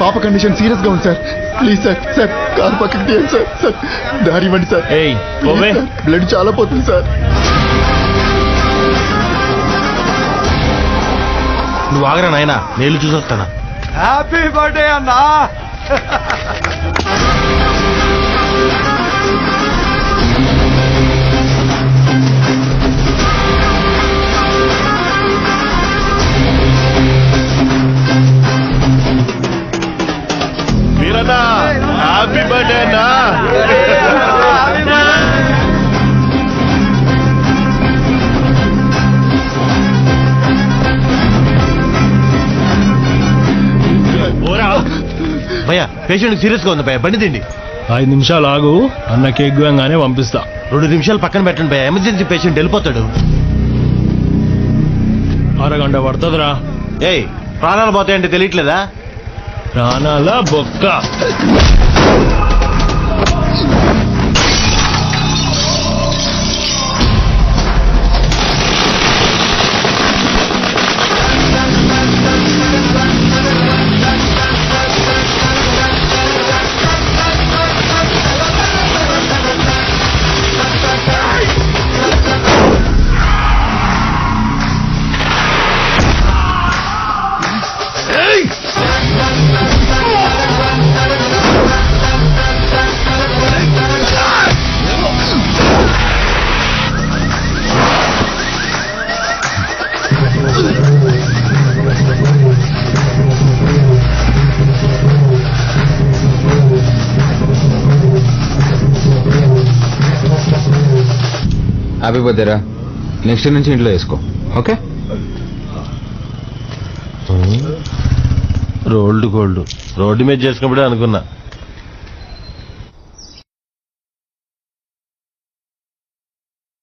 పాప condition serious గా ఉంది sir. Please sir, sir car పక్కకి తీయండి సార్. సార్ దారి ఇవ్వండి సార్. బ్లడ్ చాలా పోతుంది సార్. నువ్వు ఆగరా నాయనా, నేను చూసొస్తానా. హ్యాపీ బర్త్డే అన్నా. వీరన్నా హ్యాపీ బర్త్డే అన్నా. భయ్యా పేషెంట్ సీరియస్ గా ఉంది భయ్యా, బండి తిండి. 5 నిమిషాలు ఆగు, అన్న కేక్ గానే పంపిస్తా. 2 నిమిషాలు పక్కన పెట్టండి భయ్యా, ఎమర్జెన్సీ పేషెంట్ వెళ్ళిపోతాడు. అరగంట పడుతుందిరా. ఏయ్ ప్రాణాలు పోతాయంటే తెలియట్లేదా? ప్రాణాల బొక్క. హ్యాపీ బర్త్డేరా. నెక్స్ట్ నుంచి ఇంట్లో వేసుకో, ఓకే? రోల్డ్ గోల్డ్ రోడ్డు మీద చేసుకున్నప్పుడే అనుకున్నా